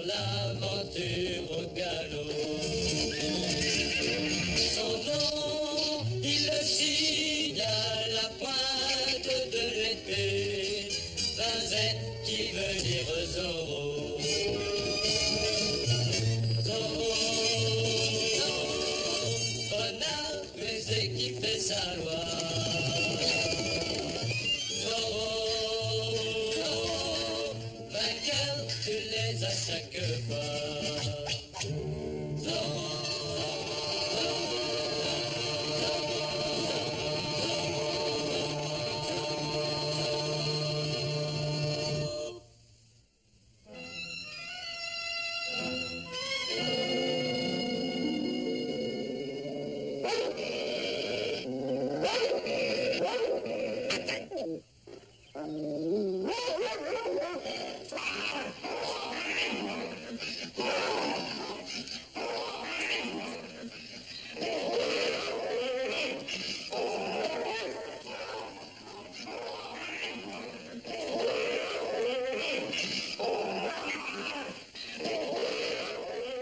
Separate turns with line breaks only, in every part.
l'aventure au galop. Son nom, il le signe à la pointe de l'épée, Vinzette qui veut dire Zorro. Zorro, Zorro, renard rusé qui fait sa loi. Zorro, Zorro, vainqueur, tu les as chaque fois. Zorro.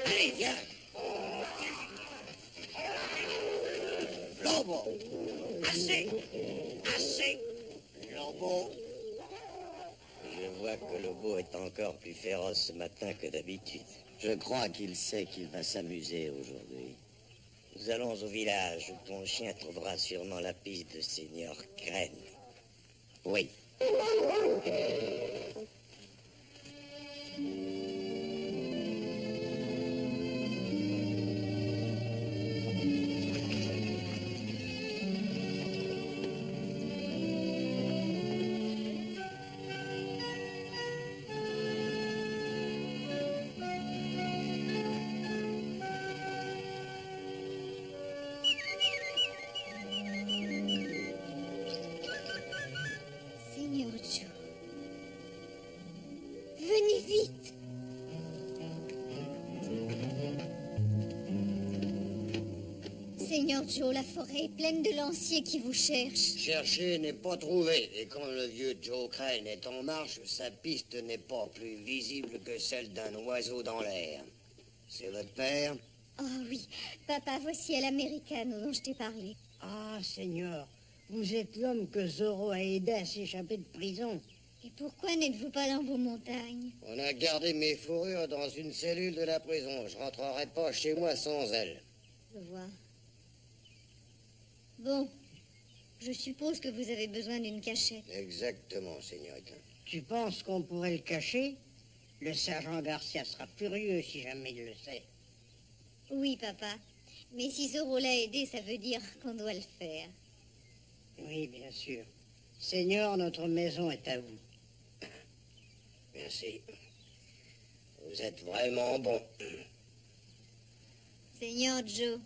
Allez, viens. Lobo. Assez. Assez. Lobo.
Je vois que Lobo est encore plus féroce ce matin que d'habitude.
Je crois qu'il sait qu'il va s'amuser aujourd'hui.
Nous allons au village où ton chien trouvera sûrement la piste de Seigneur Crène.
Oui.
Seigneur Joe, venez vite. Seigneur Joe, la forêt est pleine de lanciers qui vous cherchent.
Chercher n'est pas trouvé. Et quand le vieux Joe Crane est en marche, sa piste n'est pas plus visible que celle d'un oiseau dans l'air. C'est votre père?
Oh oui, papa, voici à l'Americano dont je t'ai parlé.
Ah, Seigneur, vous êtes l'homme que Zorro a aidé à s'échapper de prison.
Et pourquoi n'êtes-vous pas dans vos montagnes?
On a gardé mes fourrures dans une cellule de la prison. Je rentrerai pas chez moi sans elles.
Je vois. Bon, je suppose que vous avez besoin d'une cachette.
Exactement, señorita.
Tu penses qu'on pourrait le cacher? Le sergent Garcia sera furieux si jamais il le sait.
Oui, papa. Mais si Zorro l'a aidé, ça veut dire qu'on doit le faire.
Oui, bien sûr. Seigneur, notre maison est à vous.
Merci. Vous êtes vraiment bon.
Seigneur Joe,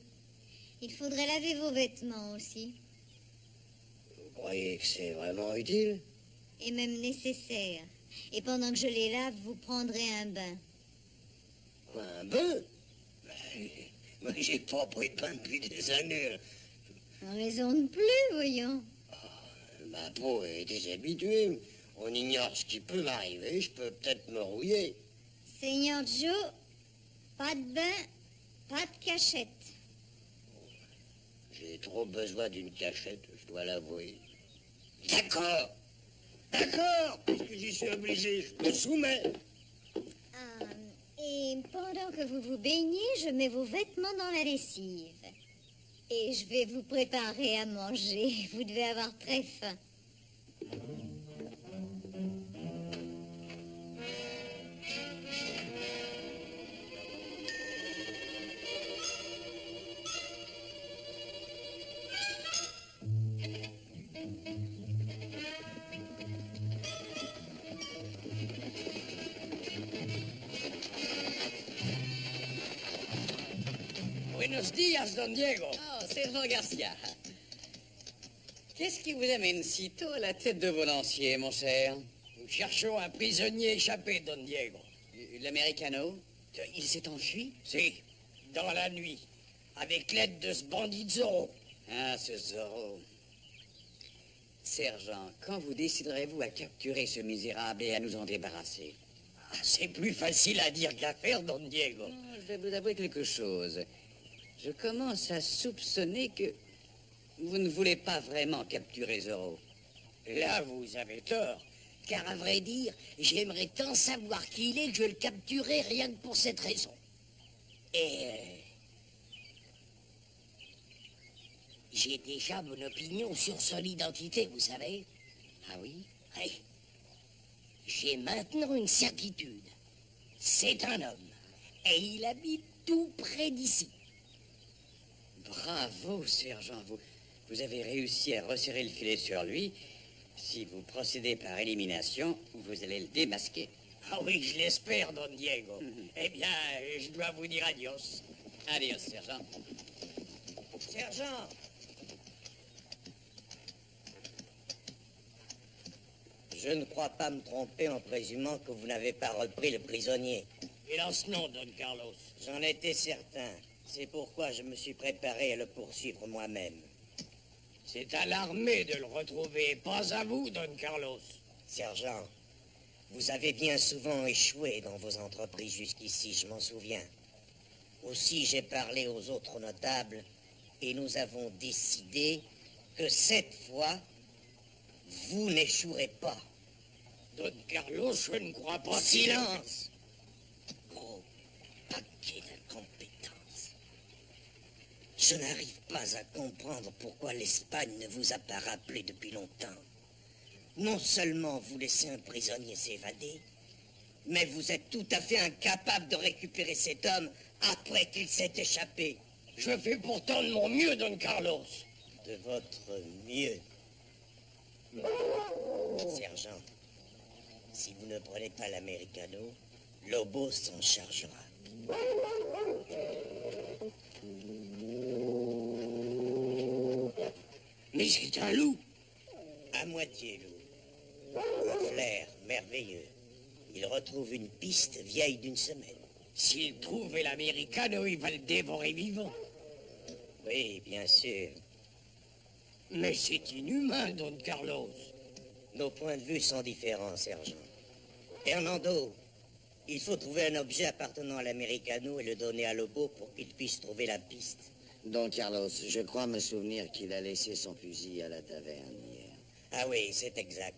il faudrait laver vos vêtements aussi.
Vous croyez que c'est vraiment utile?
Et même nécessaire. Et pendant que je les lave, vous prendrez un bain.
Quoi, un bain? Moi, j'ai pas pris de bain depuis des années.
En raison de plus, voyons.
Ma peau est déshabituée. On ignore ce qui peut m'arriver. Je peux peut-être me rouiller.
Seigneur Joe, pas de bain, pas de cachette.
J'ai trop besoin d'une cachette, je dois l'avouer. D'accord. D'accord, puisque j'y suis obligé, je me soumets.
Et pendant que vous vous baignez, je mets vos vêtements dans la lessive. Et je vais vous préparer à manger. Vous devez avoir très faim.
Buenos días, don Diego.
Oh, sergent Garcia. Qu'est-ce qui vous amène si tôt à la tête de vos lanciers, mon cher?
Nous cherchons un prisonnier échappé, don Diego.
L'Americano? Il s'est enfui?
Si, dans la nuit, avec l'aide de ce bandit Zorro.
Ah, ce Zorro. Sergent, quand vous déciderez-vous à capturer ce misérable et à nous en débarrasser?
C'est plus facile à dire qu'à faire, Don Diego.
Non, je vais vous avouer quelque chose. Je commence à soupçonner que vous ne voulez pas vraiment capturer Zorro.
Là, vous avez tort. Car à vrai dire, j'aimerais tant savoir qui il est que je le capturerai rien que pour cette raison. Et j'ai déjà mon opinion sur son identité, vous savez.
Ah oui?
Oui. J'ai maintenant une certitude. C'est un homme. Et il habite tout près d'ici.
Bravo, sergent. Vous avez réussi à resserrer le filet sur lui. Si vous procédez par élimination, vous allez le démasquer.
Ah oui, je l'espère, Don Diego. Eh bien, je dois vous dire adios.
Adios, sergent.
Sergent!
Je ne crois pas me tromper en présumant que vous n'avez pas repris le prisonnier.
Hélas non, Don Carlos.
J'en étais certain. C'est pourquoi je me suis préparé à le poursuivre moi-même.
C'est à l'armée de le retrouver, pas à vous, Don Carlos.
Sergent, vous avez bien souvent échoué dans vos entreprises jusqu'ici, je m'en souviens. Aussi, j'ai parlé aux autres notables et nous avons décidé que cette fois, vous n'échouerez pas.
Don Carlos, je ne crois pas...
Silence! Gros paquet d'incompétence. Je n'arrive pas à comprendre pourquoi l'Espagne ne vous a pas rappelé depuis longtemps. Non seulement vous laissez un prisonnier s'évader, mais vous êtes tout à fait incapable de récupérer cet homme après qu'il s'est échappé.
Je fais pourtant de mon mieux, Don Carlos.
De votre mieux. Sergent, si vous ne prenez pas l'americano, Lobo s'en chargera.
Mais c'est un loup.
À moitié loup. Un flair merveilleux. Il retrouve une piste vieille d'une semaine.
S'il trouve l'americano, il va le dévorer vivant.
Oui, bien sûr.
Mais c'est inhumain, Don Carlos.
Nos points de vue sont différents, sergent. Hernando, il faut trouver un objet appartenant à l'americano et le donner à Lobo pour qu'il puisse trouver la piste.
Don Carlos, je crois me souvenir qu'il a laissé son fusil à la taverne hier.
Ah oui, c'est exact.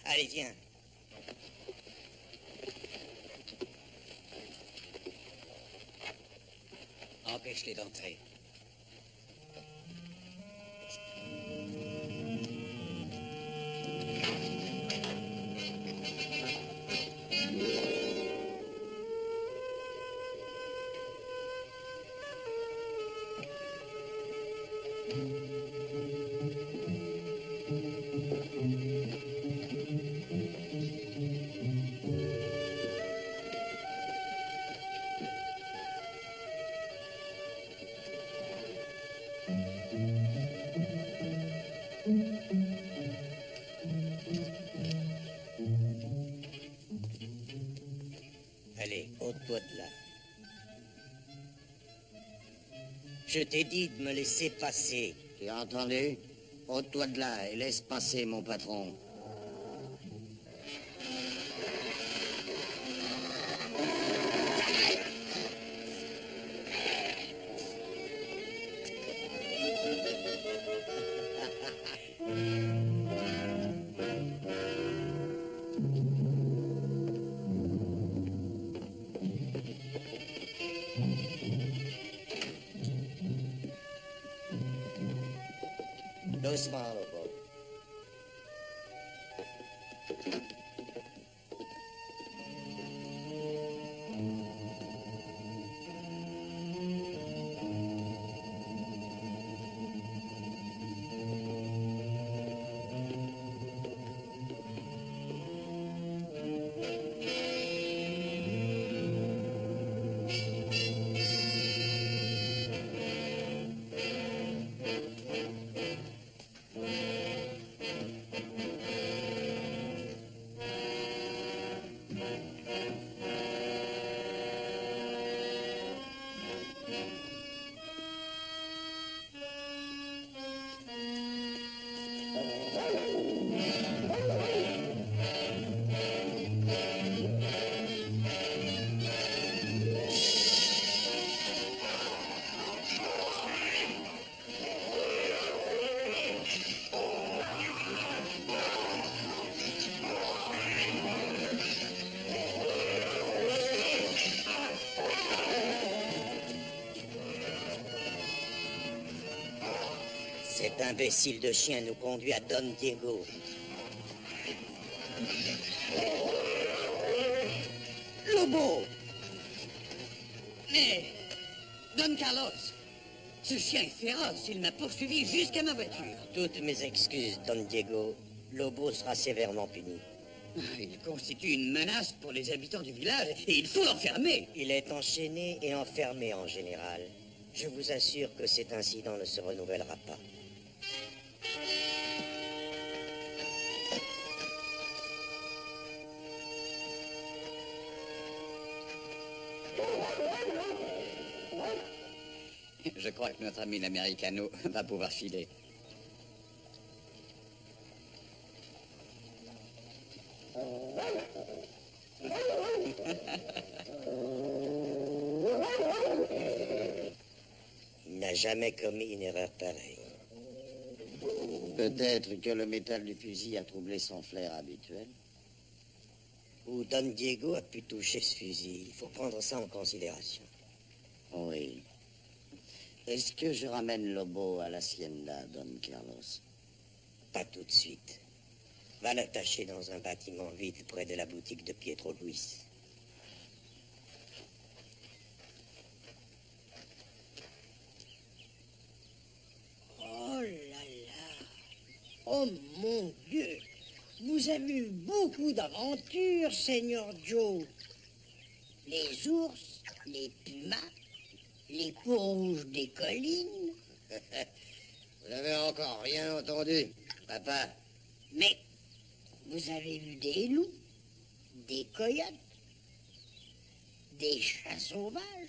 Allez, viens.
Empêche-les d'entrer.
Allez, ôte-toi de là. Je t'ai dit de me laisser passer.
Tu as entendu? Ôte-toi de là et laisse passer mon patron.
Doucement, Lobo. Cet imbécile de chien nous conduit à Don Diego.
Lobo! Mais, Don Carlos, ce chien est féroce. Il m'a poursuivi jusqu'à ma voiture.
Toutes mes excuses, Don Diego. Lobo sera sévèrement puni.
Il constitue une menace pour les habitants du village et il faut l'enfermer.
Il est enchaîné et enfermé en général. Je vous assure que cet incident ne se renouvellera pas.
Je crois que notre ami l'Americano va pouvoir filer.
Il n'a jamais commis une erreur pareille.
Peut-être que le métal du fusil a troublé son flair habituel.
Ou Don Diego a pu toucher ce fusil. Il faut prendre ça en considération.
Oui. Est-ce que je ramène Lobo à l'hacienda, Don Carlos?
Pas tout de suite. Va l'attacher dans un bâtiment vide près de la boutique de Pietro Luis.
Oh là là! Oh mon Dieu! Vous avez eu beaucoup d'aventures, Seigneur Joe. Les ours, les pumas, les peaux rouges des collines.
Vous n'avez encore rien entendu, papa.
Mais vous avez vu des loups, des coyotes, des chats sauvages.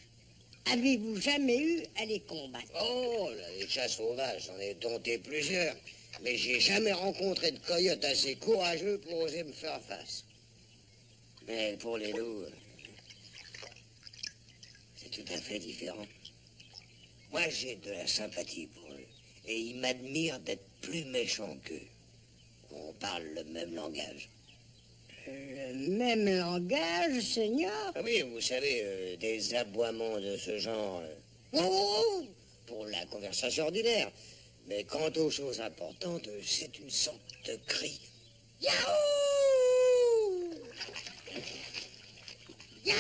Avez-vous jamais eu à les combattre?
Oh, là, les chats sauvages, j'en ai dompté plusieurs. Mais j'ai jamais rencontré de coyote assez courageux pour oser me faire face. Mais pour les loups, c'est tout à fait différent. Moi, j'ai de la sympathie pour eux. Et ils m'admirent d'être plus méchants qu'eux. On parle le même langage.
Le même langage, Seigneur?
Ah oui, vous savez, des aboiements de ce genre. Oh, pour la conversation ordinaire. Mais quant aux choses importantes, c'est une sorte de cri. Yahoo! Yahoo!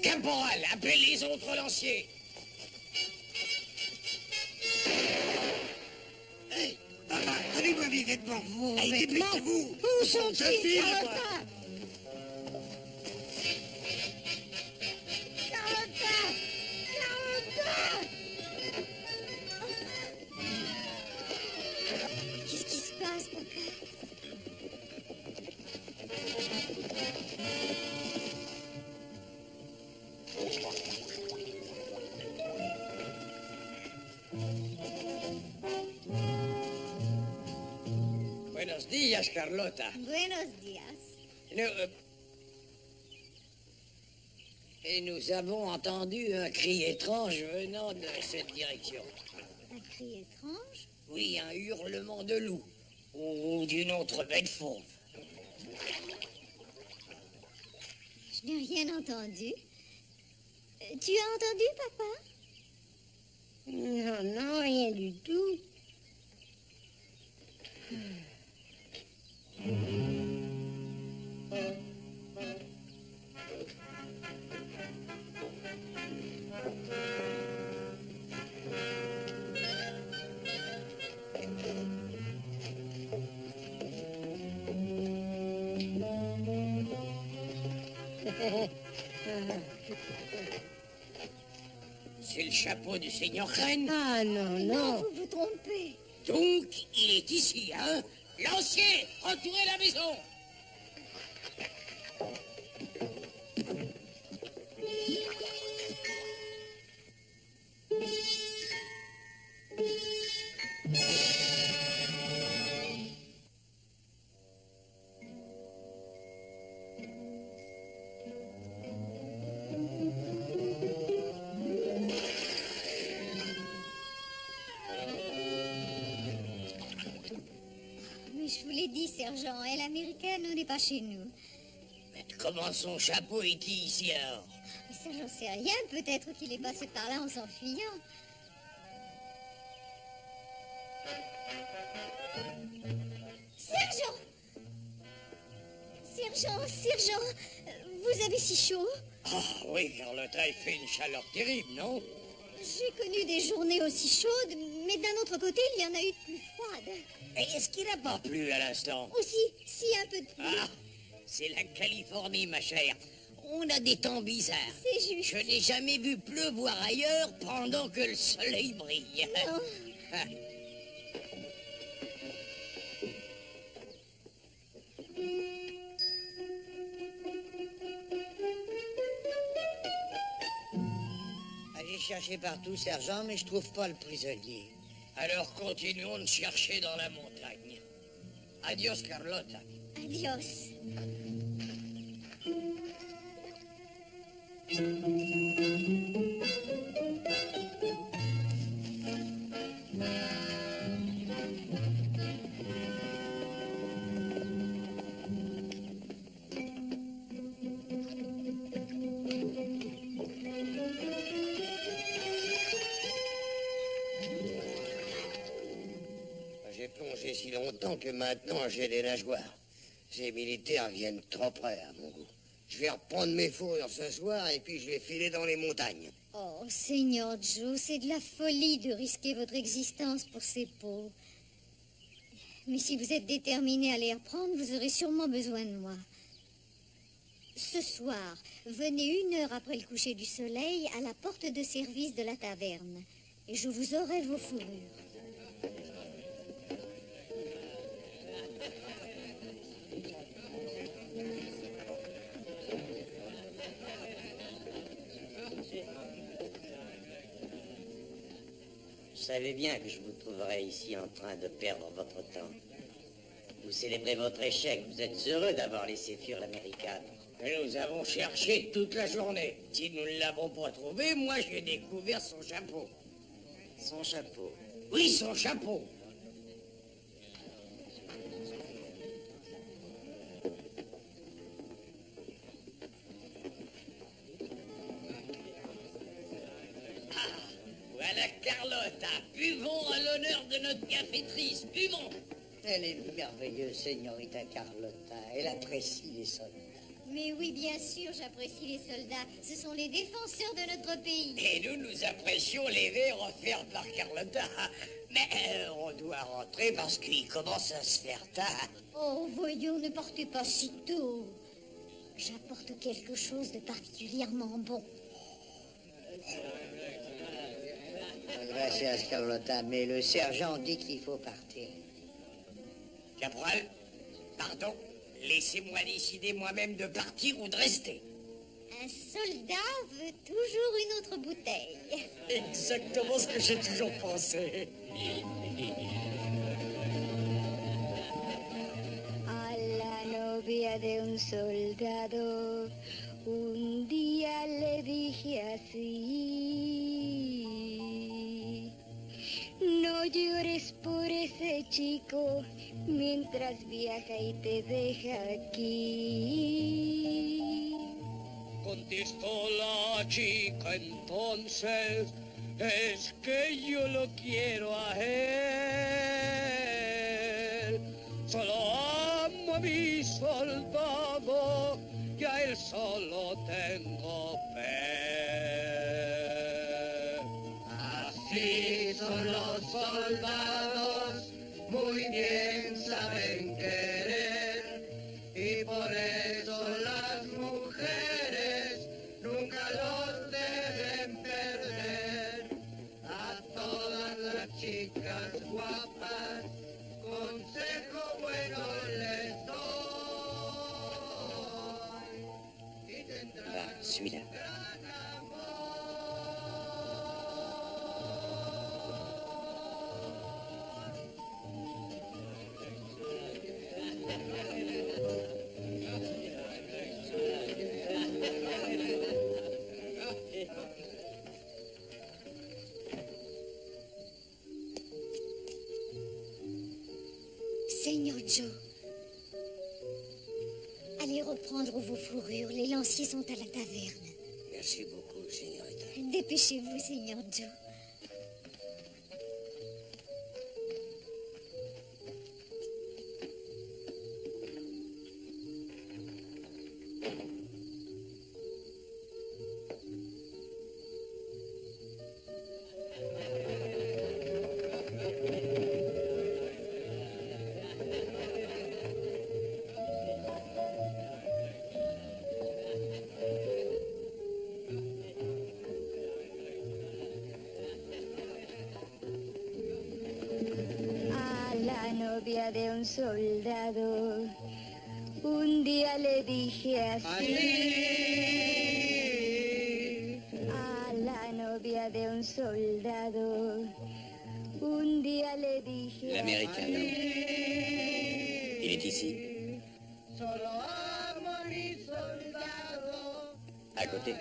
Caporal, appelez les autres lanciers. Hey, allez-moi vite, vêtements. Allez, dépêchez-vous.
Où sont-ils, Carlotta?
Qu'est-ce qui se passe, papa?
Buenos días, Carlota.
Buenos días.
Et nous avons entendu un cri étrange venant de cette direction.
Un cri étrange?
Oui, un hurlement de loup. Ou d'une autre bête fauve.
Je n'ai rien entendu. Tu as entendu, papa?
Non, non, rien du tout. C'est le chapeau du seigneur Reine.
Ah non,
Non,
non.
vous vous trompez.
Donc, il est ici, hein? Lancier, entourez la maison.
Mais je vous l'ai dit, sergent, El Americano n'est pas chez nous.
Mais
comment son chapeau est ici alors?
Mais ça, j'en sais rien. Peut-être qu'il est passé par là en s'enfuyant. Sergent! Sergent, vous avez si chaud?
Ah oui, Carlotta, il fait une chaleur terrible, non?
J'ai connu des journées aussi chaudes, mais d'un autre côté, il y en a eu de plus froides.
Et est-ce qu'il n'a pas plu à l'instant?
Aussi, si un peu de pluie.
Ah, c'est la Californie, ma chère. On a des temps bizarres.
C'est juste.
Je n'ai jamais vu pleuvoir ailleurs pendant que le soleil brille.
Non.
Ah.
J'ai cherché partout, sergent, mais je trouve pas le prisonnier.
Alors continuons de chercher dans la montagne. Adios, Carlotta.
Adios.
J'ai plongé si longtemps que maintenant j'ai des nageoires. Ces militaires viennent trop près à mon goût. Je vais reprendre mes fourrures ce soir et puis je vais filer dans les montagnes.
Oh, Seigneur Joe, c'est de la folie de risquer votre existence pour ces peaux. Mais si vous êtes déterminé à les reprendre, vous aurez sûrement besoin de moi. Ce soir, venez 1 heure après le coucher du soleil à la porte de service de la taverne. Et je vous aurai vos fourrures.
Je savais bien que je vous trouverais ici en train de perdre votre temps. Vous célébrez votre échec. Vous êtes heureux d'avoir laissé fuir l'américaine.
Et nous avons cherché toute la journée. Si nous ne l'avons pas trouvé, moi j'ai découvert son chapeau.
Son chapeau.
Oui, son chapeau. Voilà Carlotta. Buvons à l'honneur de notre cafétrice. Buvons.
Elle est merveilleuse, señorita Carlotta. Elle apprécie les soldats.
Mais oui, bien sûr, j'apprécie les soldats. Ce sont les défenseurs de notre pays.
Et nous apprécions les verres offerts par Carlotta. Mais on doit rentrer parce qu'il commence à se faire tard.
Oh, voyons, ne partez pas si tôt. J'apporte quelque chose de particulièrement bon.
Gracias, Carlotta, mais le sergent dit qu'il faut partir.
Caporal, pardon, laissez-moi décider moi-même de partir ou de rester.
Un soldat veut toujours une autre bouteille.
Exactement ce que j'ai toujours pensé.
A la novia de un soldado, un día le dije así: no llores por ese chico mientras viaja y te deja aquí.
Contestó la chica entonces, es que yo lo quiero a él. Solo amo a mi soldado y a él solo tengo fe. Así son los soldados, muy bien saben querer, y por eso las mujeres nunca los deben perder. A todas las chicas guapas, consejo bueno les doy. Y tendrán
Celui-là.
gran amor.
Seigneur Joe, allez reprendre vos fourrures. Les lanciers sont à la taverne.
Merci beaucoup, signorita.
Dépêchez-vous, Seigneur Joe.
De un soldado, un día le dije así a la novia de un soldado, un día le dije
L'Américain, là. Il est ici. À côté.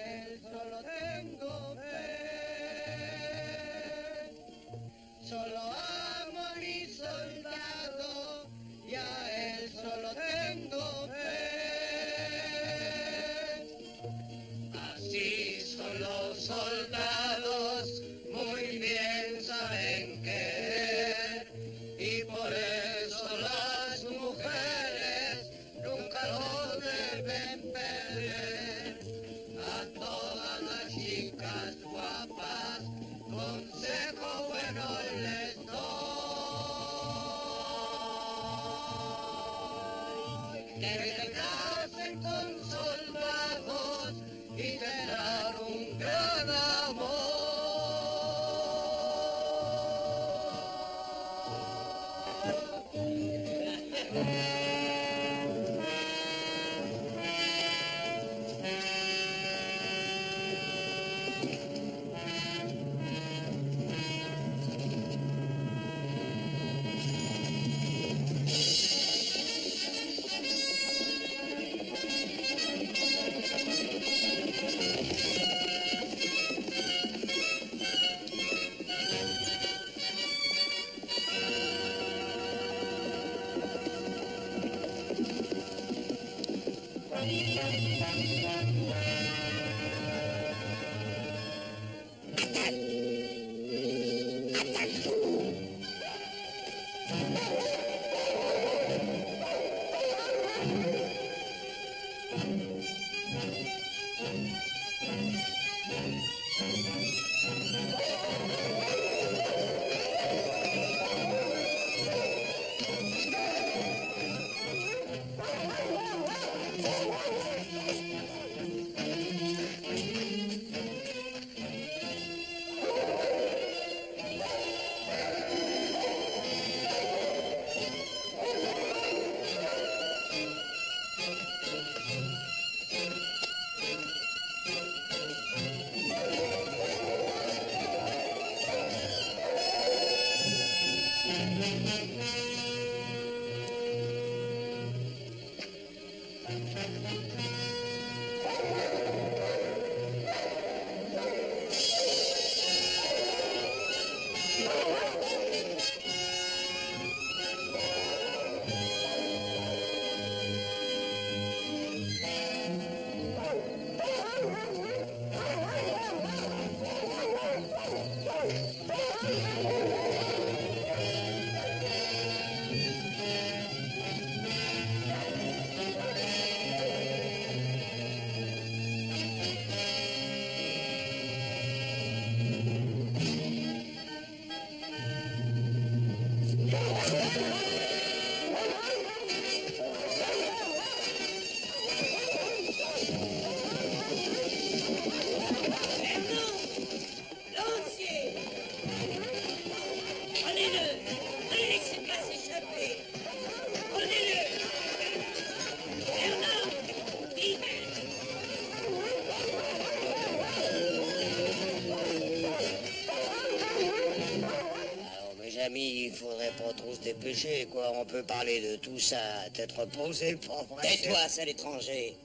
Il faudrait pas trop se dépêcher, quoi. On peut parler de tout ça, tête reposée, pas vrai.
Tais-toi, sale étranger.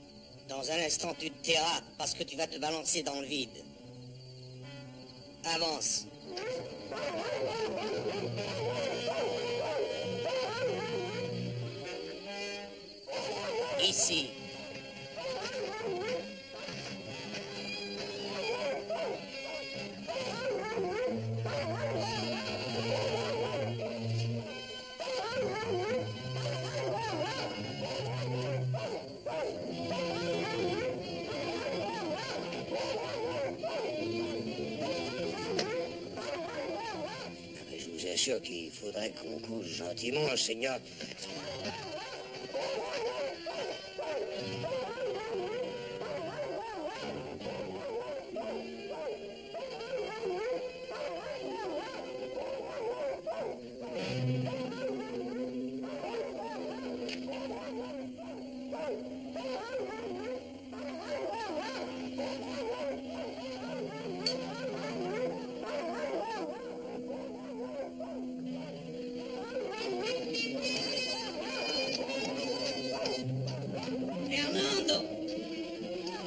Dans un instant, tu te tairas parce que tu vas te balancer dans le vide. Avance. Ici.
vous assure qu'il faudrait qu'on couche gentiment, Seigneur.
Hernando!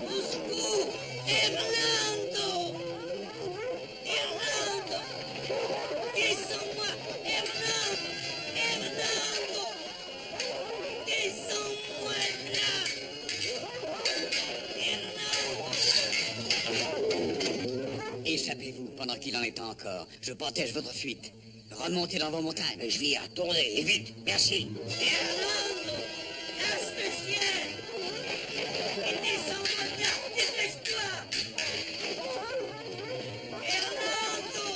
Au secours! Hernando! Hernando! Descends-moi! Hernando! Hernando! Descends-moi là! Hernando!
Échappez-vous pendant qu'il en est encore. Je protège votre fuite. Remontez dans vos montagnes.
Je vais y retourner, et vite, merci.
Hernando! Lâche le ciel! Et descends-moi là! Dépêche-toi! Hernando!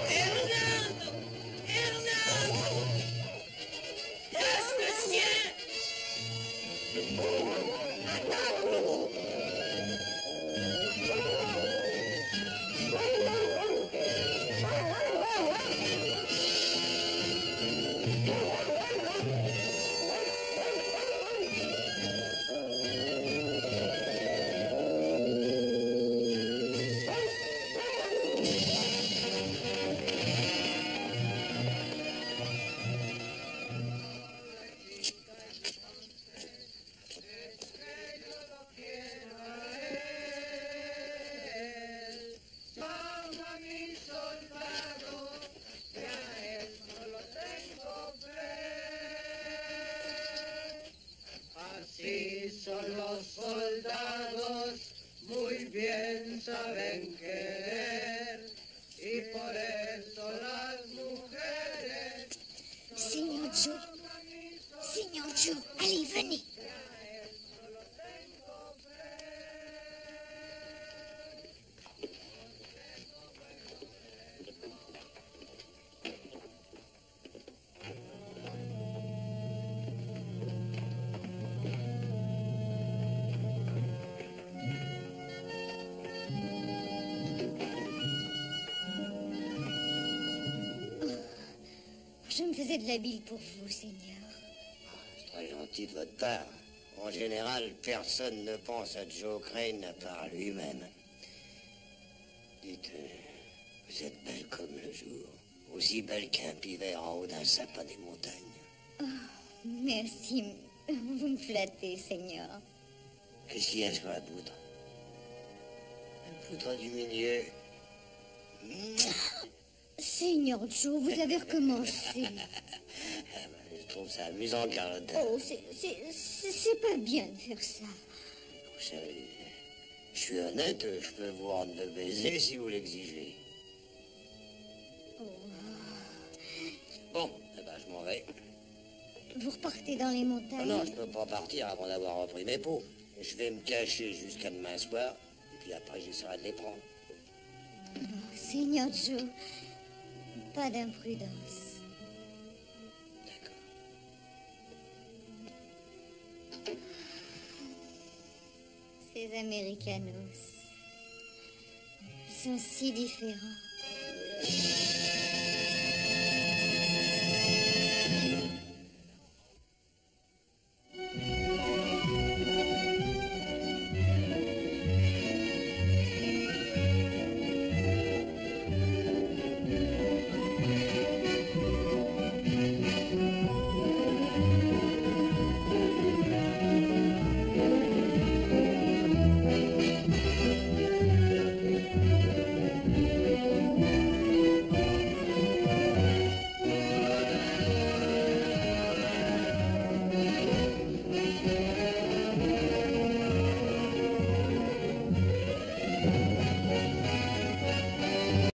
Hernando! Hernando! Lâche le ciel!
Así son los soldados, muy bien saben querer, y por eso las mujeres...
Seigneur Joe. Seigneur Joe, allez, venez. Je me faisais de la bile pour vous, Seigneur.
C'est très gentil de votre part. En général, personne ne pense à Joe Crane à part lui-même. Dites, vous êtes belle comme le jour. Aussi belle qu'un pivert en haut d'un sapin des montagnes.
Oh, merci. Vous me flattez, Seigneur.
Qu'est-ce qu'il y a sur la poutre? La poutre du milieu.
Seigneur Joe, vous avez recommencé.
Je trouve ça amusant, Carlotta.
Oh, c'est pas bien de faire ça.
Vous savez, je suis honnête, je peux vous rendre le baiser si vous l'exigez.
Oh.
Bon, eh ben, je m'en vais.
Vous repartez dans les montagnes?
Oh non, je peux pas partir avant d'avoir repris mes pots. Je vais me cacher jusqu'à demain soir, et puis après j'essaierai de les prendre.
Oh, Seigneur Joe, pas d'imprudence.
D'accord.
Ces Américanos sont si différents.